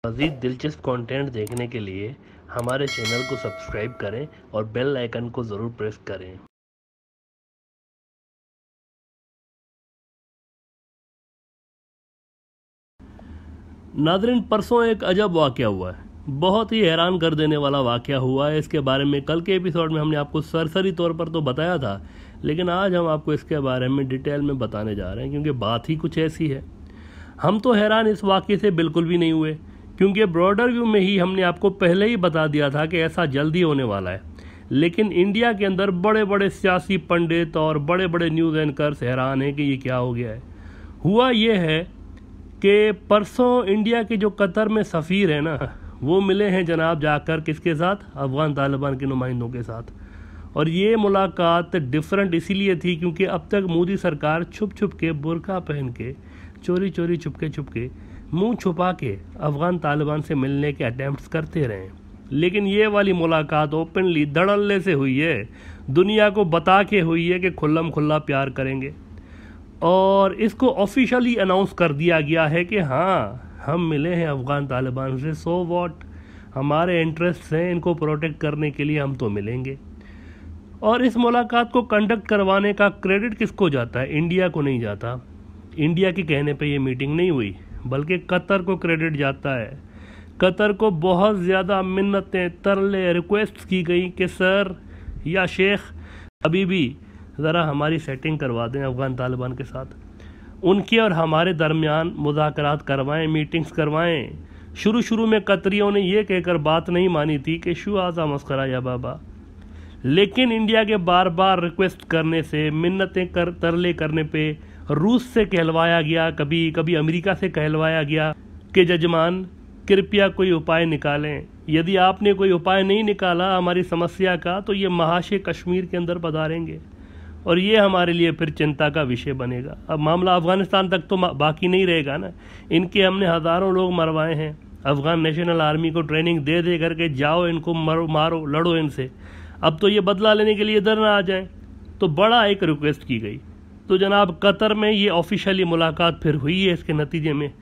मज़ीद दिलचस्प कंटेंट देखने के लिए हमारे चैनल को सब्सक्राइब करें और बेल आइकन को ज़रूर प्रेस करें। नाज़रीन, परसों एक अजब वाक़या हुआ है, बहुत ही हैरान कर देने वाला वाक़या हुआ है। इसके बारे में कल के एपिसोड में हमने आपको सरसरी तौर पर तो बताया था, लेकिन आज हम आपको इसके बारे में डिटेल में बताने जा रहे हैं, क्योंकि बात ही कुछ ऐसी है। हम तो हैरान इस वाक़ये से बिल्कुल भी नहीं हुए, क्योंकि ब्रॉडर व्यू में ही हमने आपको पहले ही बता दिया था कि ऐसा जल्दी होने वाला है। लेकिन इंडिया के अंदर बड़े बड़े सियासी पंडित और बड़े बड़े न्यूज़ एंकर्स हैरान हैं कि ये क्या हो गया है। हुआ ये है कि परसों इंडिया के जो कतर में सफ़ीर है ना, वो मिले हैं जनाब जाकर किसके साथ, अफ़गान तालिबान के नुमाइंदों के साथ। और ये मुलाकात डिफरेंट इसीलिए थी क्योंकि अब तक मोदी सरकार छुप छुप के, बुर्का पहन के, चोरी चोरी चुपके मुंह छुपा के अफ़गान तालिबान से मिलने के अटैम्प्ट्स करते रहे। लेकिन ये वाली मुलाकात ओपनली धड़ल्ले से हुई है, दुनिया को बता के हुई है कि खुल्लम खुल्ला प्यार करेंगे। और इसको ऑफिशियली अनाउंस कर दिया गया है कि हाँ, हम मिले हैं अफ़गान तालिबान से, सो व्हाट, हमारे इंटरेस्ट हैं, इनको प्रोटेक्ट करने के लिए हम तो मिलेंगे। और इस मुलाकात को कंडक्ट करवाने का क्रेडिट किसको जाता है? इंडिया को नहीं जाता। इंडिया के कहने पे ये मीटिंग नहीं हुई, बल्कि कतर को क्रेडिट जाता है। कतर को बहुत ज़्यादा मिन्नतें, तरले, रिक्वेस्ट की गई कि सर या शेख अभी भी ज़रा हमारी सेटिंग करवा दें अफ़गान तालिबान के साथ, उनके और हमारे दरमियान मुज़ाकरात करवाएं, मीटिंग्स करवाएं। शुरू में कतरियों ने यह कहकर बात नहीं मानी थी कि शू आज़ा मस्करा या बाबा, लेकिन इंडिया के बार बार रिक्वेस्ट करने से, मिन्नतें तरले करने पे रूस से कहलवाया गया, कभी अमेरिका से कहलवाया गया कि जजमान कृपया कोई उपाय निकालें। यदि आपने कोई उपाय नहीं निकाला हमारी समस्या का, तो ये महाशय कश्मीर के अंदर पधारेंगे और ये हमारे लिए फिर चिंता का विषय बनेगा। अब मामला अफ़गानिस्तान तक तो बाकी नहीं रहेगा ना, इनके हमने हज़ारों लोग मरवाए हैं। अफ़गान नेशनल आर्मी को ट्रेनिंग दे करके जाओ, इनको मारो, लड़ो इनसे। अब तो ये बदला लेने के लिए इधर ना आ जाएं। तो बड़ा एक रिक्वेस्ट की गई। तो जनाब कतर में ये ऑफिशियली मुलाकात फिर हुई है इसके नतीजे में।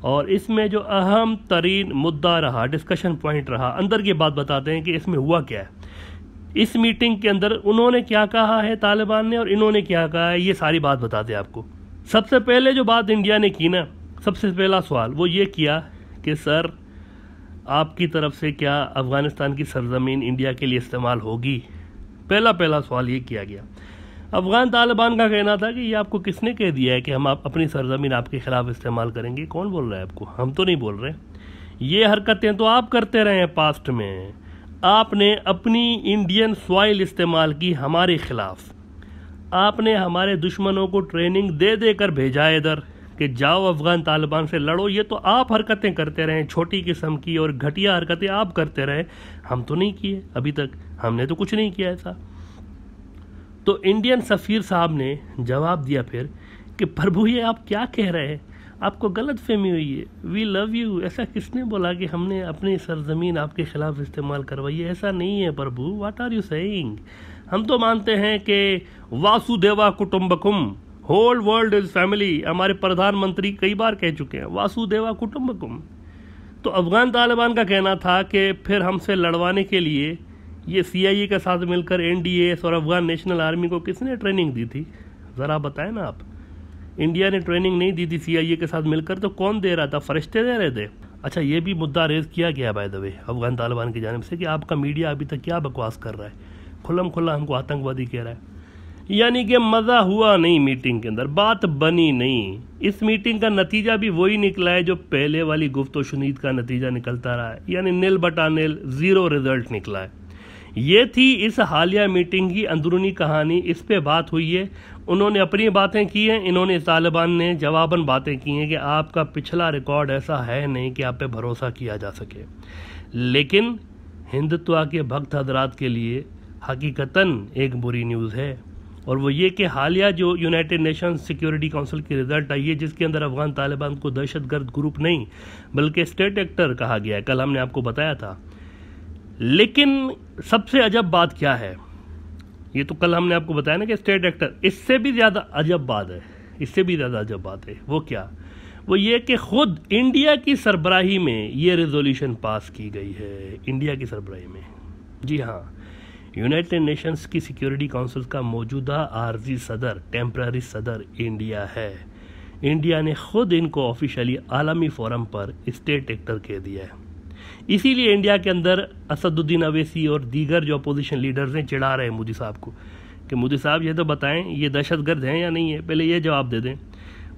और इसमें जो अहम तरीन मुद्दा रहा, डिस्कशन पॉइंट रहा, अंदर की बात बताते हैं कि इसमें हुआ क्या है। इस मीटिंग के अंदर उन्होंने क्या कहा है तालिबान ने, और इन्होंने क्या कहा है, ये सारी बात बताते हैं आपको। सबसे पहले जो बात इंडिया ने की ना, सबसे पहला सवाल वो ये किया कि सर आपकी तरफ से क्या अफ़गानिस्तान की सरजमीन इंडिया के लिए इस्तेमाल होगी। पहला सवाल ये किया गया। अफ़गान तालिबान का कहना था कि ये आपको किसने कह दिया है कि हम अपनी सरजमीन आपके ख़िलाफ़ इस्तेमाल करेंगे? कौन बोल रहा है आपको? हम तो नहीं बोल रहे। ये हरकतें तो आप करते रहे हैं पास्ट में। आपने अपनी इंडियन सॉइल इस्तेमाल की हमारे ख़िलाफ़। आपने हमारे दुश्मनों को ट्रेनिंग दे कर भेजा है इधर कि जाओ अफ़गान तालिबान से लड़ो। ये तो आप हरकतें करते रहे, छोटी किस्म की और घटिया हरकतें आप करते रहे। हम तो नहीं किए अभी तक, हमने तो कुछ नहीं किया ऐसा। तो इंडियन सफ़ीर साहब ने जवाब दिया फिर कि प्रभु ये आप क्या कह रहे हैं, आपको गलत फहमी हुई है, वी लव यू। ऐसा किसने बोला कि हमने अपनी सरजमीन आपके ख़िलाफ़ इस्तेमाल करवाई है? ऐसा नहीं है प्रभु, व्हाट आर यू सेइंग। हम तो मानते हैं कि वासुदेवा कुटुम्बकम, होल वर्ल्ड इज़ फैमिली। हमारे प्रधानमंत्री कई बार कह चुके हैं वासुदेवा कुटुम्बकम। तो अफ़गान तालिबान का कहना था कि फिर हमसे लड़वाने के लिए ये CIA के साथ मिलकर NDAS और अफ़गान नेशनल आर्मी को किसने ट्रेनिंग दी थी? ज़रा बताएं ना आप। इंडिया ने ट्रेनिंग नहीं दी थी CIA के साथ मिलकर, तो कौन दे रहा था? फरिश्ते दे रहे थे। अच्छा, ये भी मुद्दा रेज़ किया गया by the way Afghan Taliban की जानिब से कि आपका मीडिया अभी तक क्या बकवास कर रहा है, खुल्लम खुल्ला हमको आतंकवादी कह रहा है। यानी कि मज़ा हुआ नहीं मीटिंग के अंदर, बात बनी नहीं। इस मीटिंग का नतीजा भी वही निकला है जो पहले वाली गुफ्त-ओ-शुनीद का नतीजा निकलता रहा है, यानी निल बटा निल, ज़ीरो रिजल्ट निकला है। ये थी इस हालिया मीटिंग की अंदरूनी कहानी। इस पे बात हुई है, उन्होंने अपनी बातें की हैं, इन्होंने तालिबान ने जवाबन बातें की हैं कि आपका पिछला रिकॉर्ड ऐसा है नहीं कि आप पे भरोसा किया जा सके। लेकिन हिंदुत्व के भक्त हजरात के लिए हकीकतन एक बुरी न्यूज़ है, और वो ये कि हालिया जो यूनाइटेड नेशंस सिक्योरिटी काउंसिल की रिजल्ट आई है, जिसके अंदर अफ़गान तालिबान को दहशतगर्द ग्रुप नहीं बल्कि स्टेट एक्टर कहा गया है, कल हमने आपको बताया था। लेकिन सबसे अजब बात क्या है, ये तो कल हमने आपको बताया ना कि स्टेट एक्टर, इससे भी ज़्यादा अजब बात है, इससे भी ज़्यादा अजब बात है। वो क्या? वो ये कि खुद इंडिया की सरबराही में ये रेजोल्यूशन पास की गई है, इंडिया की सरबराही में। जी हाँ, यूनाइटेड नेशंस की सिक्योरिटी काउंसिल का मौजूदा आर्जी सदर, टेम्पररी सदर इंडिया है। इंडिया ने खुद इनको ऑफिशियली आलमी फोरम पर स्टेट एक्टर कह दिया है। इसीलिए इंडिया के अंदर असदुद्दीन अवैसी और दीगर जो अपोजिशन लीडर्स हैं चिढ़ा रहे हैं मोदी साहब को कि मोदी साहब ये तो बताएं ये दहशतगर्द हैं या नहीं है, पहले ये जवाब दे दें।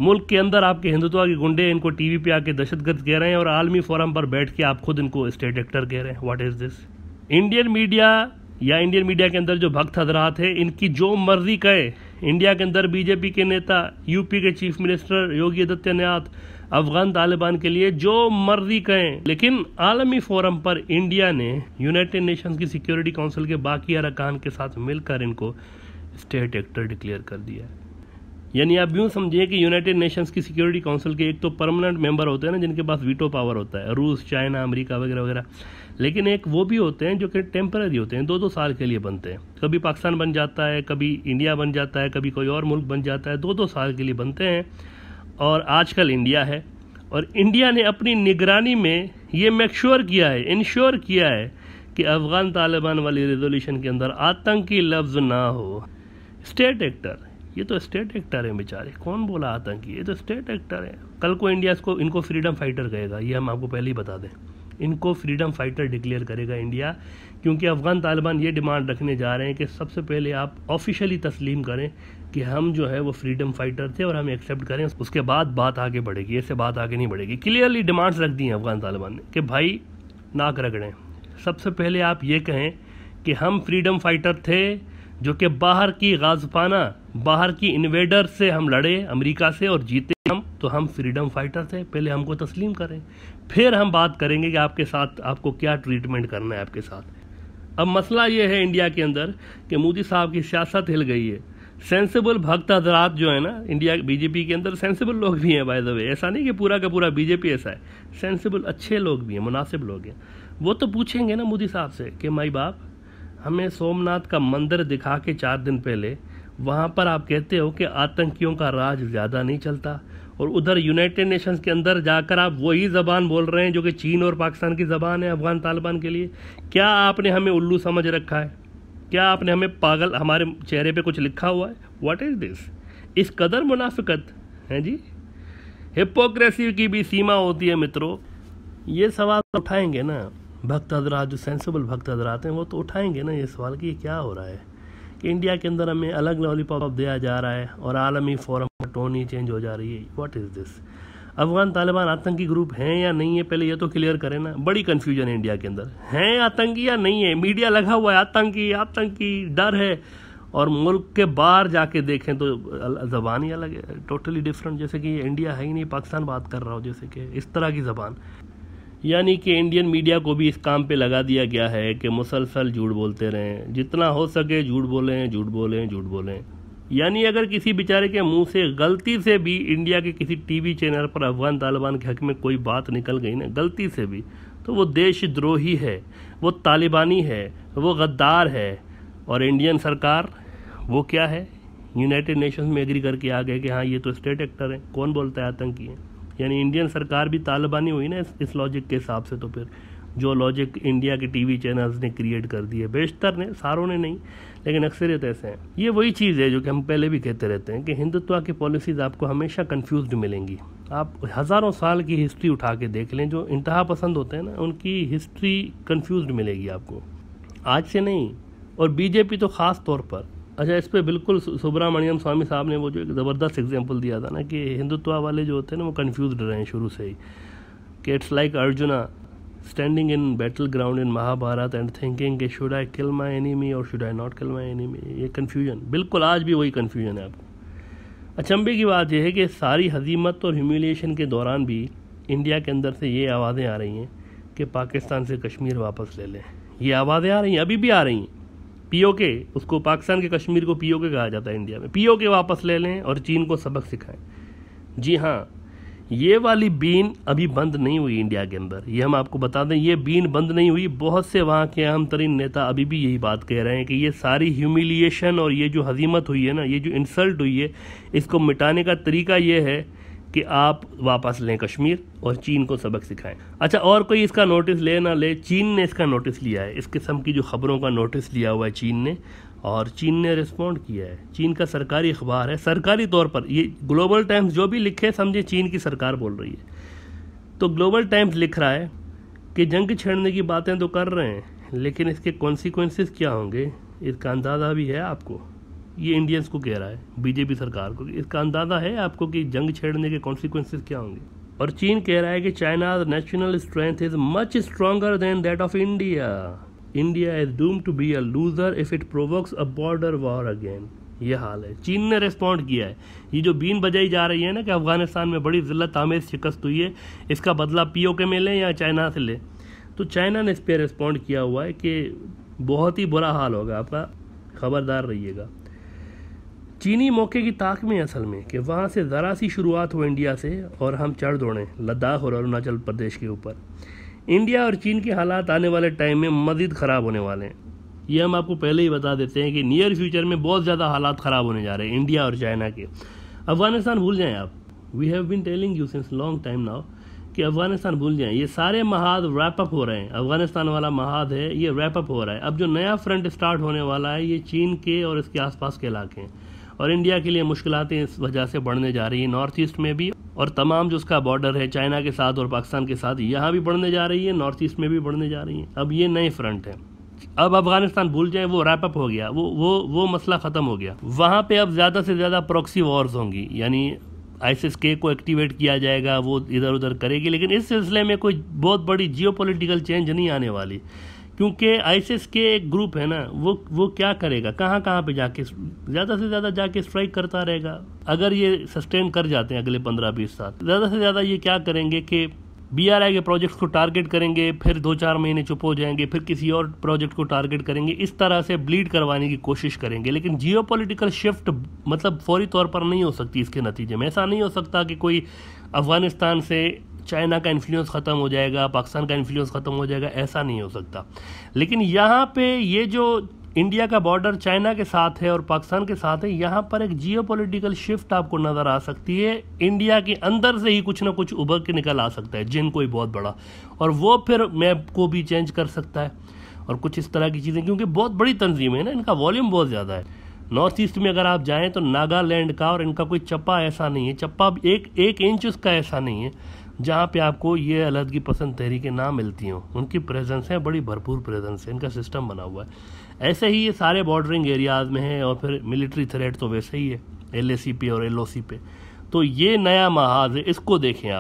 मुल्क के अंदर आपके हिंदुत्व के गुंडे इनको टीवी पे आके दहशतगर्द कह रहे हैं और आलमी फोरम पर बैठ के आप खुद इनको स्टेट एक्टर कह रहे हैं। What is this? Indian media के अंदर जो भक्त हजरात है, इनकी जो मर्जी कहे, इंडिया के अंदर बीजेपी के नेता, यूपी के चीफ मिनिस्टर योगी आदित्यनाथ अफगान तालिबान के लिए जो मर्जी कहें, लेकिन आलमी फोरम पर इंडिया ने यूनाइटेड नेशंस की सिक्योरिटी काउंसिल के बाकी अरकान के साथ मिलकर इनको स्टेट एक्टर डिक्लेयर कर दिया है। यानी आप यूँ समझिए कि यूनाइटेड नेशंस की सिक्योरिटी काउंसिल के एक तो परमानेंट मेंबर होते हैं ना, जिनके पास वीटो पावर होता है, रूस, चाइना, अमेरिका वगैरह वगैरह, लेकिन एक वो भी होते हैं जो कि टेम्पररी होते हैं, 2-2 साल के लिए बनते हैं। कभी पाकिस्तान बन जाता है, कभी इंडिया बन जाता है, कभी कोई और मुल्क बन जाता है, 2-2 साल के लिए बनते हैं। और आजकल इंडिया है, और इंडिया ने अपनी निगरानी में ये इंश्योर किया है कि अफगान तालिबान वाली रेजोल्यूशन के अंदर आतंकी लफ्ज़ ना हो। स्टेट एक्टर, ये तो स्टेट एक्टर है बेचारे, कौन बोला आतंकी, ये तो स्टेट एक्टर है। कल को इंडिया इनको फ्रीडम फाइटर कहेगा, ये हम आपको पहले ही बता दें। इनको फ्रीडम फाइटर डिक्लेयर करेगा इंडिया, क्योंकि अफगान तालिबान ये डिमांड रखने जा रहे हैं कि सबसे पहले आप ऑफिशियली तस्लीम करें कि हम जो है वो फ्रीडम फाइटर थे और हम एक्सेप्ट करें, उसके बाद बात आगे बढ़ेगी, ऐसे बात आगे नहीं बढ़ेगी। क्लियरली डिमांड्स रख दी हैं अफगान तालिबान ने कि भाई नाक रगड़ें, सबसे पहले आप ये कहें कि हम फ्रीडम फाइटर थे जो कि बाहर की गाज़पाना, बाहर की इन्वेडर से हम लड़े, अमेरिका से, और जीते हम, तो हम फ्रीडम फाइटर थे, पहले हमको तस्लीम करें, फिर हम बात करेंगे कि आपके साथ आपको क्या ट्रीटमेंट करना है आपके साथ। अब मसला ये है इंडिया के अंदर कि मोदी साहब की सियासत हिल गई है। सेंसिबल भक्त हजरात जो है ना इंडिया बीजेपी के अंदर, सेंसिबल लोग भी हैं बाय द वे, ऐसा नहीं कि पूरा का पूरा बीजेपी ऐसा है, सेंसिबल अच्छे लोग भी हैं, मुनासिब लोग हैं। वो तो पूछेंगे ना मोदी साहब से कि माई बाप, हमें सोमनाथ का मंदिर दिखा के 4 दिन पहले, वहाँ पर आप कहते हो कि आतंकियों का राज ज़्यादा नहीं चलता, और उधर यूनाइटेड नेशंस के अंदर जाकर आप वही ज़बान बोल रहे हैं जो कि चीन और पाकिस्तान की ज़बान है अफगान तालिबान के लिए। क्या आपने हमें उल्लू समझ रखा है? क्या आपने हमें पागल, हमारे चेहरे पे कुछ लिखा हुआ है? What is this? इस कदर मुनाफिकत है जी, हिपोक्रेसी की भी सीमा होती है मित्रों। ये सवाल उठाएंगे ना भक्त हजरात, जो सेंसिबल भक्त हजरात हैं, वो तो उठाएंगे ना ये सवाल कि ये क्या हो रहा है कि इंडिया के अंदर हमें अलग लॉलीपॉप दिया जा रहा है और आलमी फोरम पर टोन ही चेंज हो जा रही है। What is this? Afghan Taliban आतंकी ग्रुप हैं या नहीं है, पहले ये तो क्लियर करें ना। बड़ी कन्फ्यूजन है इंडिया के अंदर, हैं आतंकी या नहीं है। मीडिया लगा हुआ है आतंकी डर है, और मुल्क के बाहर जाके देखें तो ज़बान ही अलग है, टोटली डिफरेंट, जैसे कि इंडिया है ही नहीं, पाकिस्तान बात कर रहा हो जैसे कि, इस तरह की ज़बान। यानी कि इंडियन मीडिया को भी इस काम पे लगा दिया गया है कि मुसलसल झूठ बोलते रहें, जितना हो सके झूठ बोलें। यानी अगर किसी बेचारे के मुंह से गलती से भी इंडिया के किसी टीवी चैनल पर अफगान तालिबान के हक में कोई बात निकल गई ना, गलती से भी, तो वो देशद्रोही है, वो तालिबानी है, वो गद्दार है। और इंडियन सरकार वो क्या है, यूनाइटेड नेशंस में एग्री करके आ गए कि हाँ ये तो स्टेट एक्टर है, कौन बोलता है आतंकी है। यानी इंडियन सरकार भी तालिबानी हुई ना इस लॉजिक के हिसाब से। तो फिर जो लॉजिक इंडिया के टीवी चैनल्स ने क्रिएट कर दिए, बेशतर ने, सारों ने नहीं, लेकिन अक्सरियत ऐसे हैं। ये वही चीज़ है जो कि हम पहले भी कहते रहते हैं कि हिंदुत्व की पॉलिसीज़ आपको हमेशा कंफ्यूज्ड मिलेंगी। आप हज़ारों साल की हिस्ट्री उठा के देख लें, जो इंतहा पसंद होते हैं ना, उनकी हिस्ट्री कंफ्यूज्ड मिलेगी आपको, आज से नहीं। और बीजेपी तो ख़ास तौर पर। अच्छा, इस पर बिल्कुल सुब्रमण्यम स्वामी साहब ने वो जो एक ज़बरदस्त एग्जांपल दिया था ना कि हिंदुत्व वाले जो होते हैं ना वो कंफ्यूज्ड रहे हैं शुरू से ही, कि it's like Arjuna standing in battle ground in Mahabharata and thinking कि should I kill my enemy और should I not kill my enemy. ये कन्फ्यूजन बिल्कुल आज भी वही कन्फ्यूजन है आपको। अचंभे की बात यह है कि सारी हजीमत और ह्यूमिलिएशन के दौरान भी इंडिया के अंदर से ये आवाज़ें आ रही हैं कि पाकिस्तान से कश्मीर वापस ले लें। ये आवाज़ें आ रही हैं, अभी भी आ रही हैं। पीओके, उसको पाकिस्तान के कश्मीर को पीओके कहा जाता है इंडिया में, पीओके वापस ले लें और चीन को सबक सिखाएं। जी हाँ, ये वाली बीन अभी बंद नहीं हुई इंडिया के अंदर, ये हम आपको बता दें, ये बीन बंद नहीं हुई। बहुत से वहाँ के अहम तरीन नेता अभी भी यही बात कह रहे हैं कि ये सारी ह्यूमिलिएशन और ये जो हजीमत हुई है ना, ये जो इंसल्ट हुई है, इसको मिटाने का तरीका ये है कि आप वापस लें कश्मीर और चीन को सबक सिखाएं। अच्छा, और कोई इसका नोटिस ले ना ले, चीन ने इसका नोटिस लिया है। इस किस्म की जो खबरों का नोटिस लिया हुआ है चीन ने, और चीन ने रिस्पॉन्ड किया है। चीन का सरकारी अखबार है, सरकारी तौर पर ये ग्लोबल टाइम्स जो भी लिखे समझे चीन की सरकार बोल रही है। तो ग्लोबल टाइम्स लिख रहा है कि जंग छेड़ने की बातें तो कर रहे हैं, लेकिन इसके कॉन्सिक्वेंसेस क्या होंगे इसका अंदाज़ा भी है आपको। ये इंडियंस को कह रहा है, बीजेपी सरकार को, इसका अंदाज़ा है आपको कि जंग छेड़ने के कॉन्सिक्वेंसेस क्या होंगे। और चीन कह रहा है कि China national strength is much stronger than that of India. India is doomed to be a loser if it provokes a border war again. ये हाल है। चीन ने रिस्पॉन्ड किया है। ये जो बीन बजाई जा रही है ना कि अफगानिस्तान में बड़ी जिल्लत आमेज शिकस्त हुई है, इसका बदला पीओके में लें या चाइना से लें, तो चाइना ने इस पर रिस्पॉन्ड किया हुआ है कि बहुत ही बुरा हाल होगा आपका, खबरदार रहिएगा। चीनी मौके की ताक में असल में कि वहाँ से ज़रा सी शुरुआत हो इंडिया से और हम चढ़ दौड़ें लद्दाख और अरुणाचल प्रदेश के ऊपर। इंडिया और चीन के हालात आने वाले टाइम में मज़ीद ख़राब होने वाले हैं। ये हम आपको पहले ही बता देते हैं कि नियर फ्यूचर में बहुत ज़्यादा हालात ख़राब होने जा रहे हैं इंडिया और चाइना के। अफ़गानिस्तान भूल जाएं आप, we have been telling you since long time now कि अफ़गानिस्तान भूल जाएं। ये सारे महाद रैप अप हो रहे हैं। अफ़गानिस्तान वाला महाद है, ये रैप अप हो रहा है। अब जो नया फ्रंट स्टार्ट होने वाला है ये चीन के और इसके आसपास के इलाके हैं, और इंडिया के लिए मुश्किलातें इस वजह से बढ़ने जा रही हैं, नॉर्थ ईस्ट में भी, और तमाम जो उसका बॉर्डर है चाइना के साथ और पाकिस्तान के साथ, यहाँ भी बढ़ने जा रही है, नॉर्थ ईस्ट में भी बढ़ने जा रही हैं। अब ये नए फ्रंट है। अब अफगानिस्तान भूल जाए, वो रैप अप हो गया, वो मसला ख़त्म हो गया। वहाँ पे अब ज़्यादा से ज़्यादा प्रॉक्सी वॉर्स होंगी, यानी ISIS-K को एक्टिवेट किया जाएगा, वो इधर उधर करेगी। लेकिन इस सिलसिले में कोई बहुत बड़ी जियोपॉलिटिकल चेंज नहीं आने वाली, क्योंकि ISIS-K एक ग्रुप है ना, वो क्या करेगा, कहाँ कहाँ पे जाके ज़्यादा से ज़्यादा जाके स्ट्राइक करता रहेगा। अगर ये सस्टेन कर जाते हैं अगले 15-20 साल, ज़्यादा से ज़्यादा ये क्या करेंगे कि BRI के प्रोजेक्ट्स को टारगेट करेंगे, फिर 2-4 महीने चुप हो जाएंगे, फिर किसी और प्रोजेक्ट को टारगेट करेंगे, इस तरह से ब्लीड करवाने की कोशिश करेंगे। लेकिन जियोपॉलिटिकल शिफ्ट मतलब फौरी तौर पर नहीं हो सकती। इसके नतीजे में ऐसा नहीं हो सकता कि कोई अफगानिस्तान से चाइना का इन्फ्लुएंस ख़त्म हो जाएगा, पाकिस्तान का इन्फ्लुएंस ख़त्म हो जाएगा, ऐसा नहीं हो सकता। लेकिन यहाँ पे ये जो इंडिया का बॉर्डर चाइना के साथ है और पाकिस्तान के साथ है, यहाँ पर एक जियोपॉलिटिकल शिफ्ट आपको नज़र आ सकती है। इंडिया के अंदर से ही कुछ ना कुछ उभर के निकल आ सकता है, जिन कोई बहुत बड़ा, और वो फिर मैप को भी चेंज कर सकता है और कुछ इस तरह की चीज़ें, क्योंकि बहुत बड़ी तंजीम है ना, इनका वॉल्यूम बहुत ज़्यादा है। नॉर्थ ईस्ट में अगर आप जाएँ तो नागालैंड का और इनका कोई चप्पा ऐसा नहीं है, चप्पा एक इंच उसका ऐसा नहीं है जहाँ पे आपको ये अलहदगी पसंद तहरीकें ना मिलती हों। उनकी प्रेजेंस है, बड़ी भरपूर प्रेजेंस है, इनका सिस्टम बना हुआ है। ऐसे ही ये सारे बॉर्डरिंग एरियाज़ में है, और फिर मिलिट्री थ्रेट तो वैसे ही है LAC पे और LOC पे। तो ये नया महाज है, इसको देखें आप।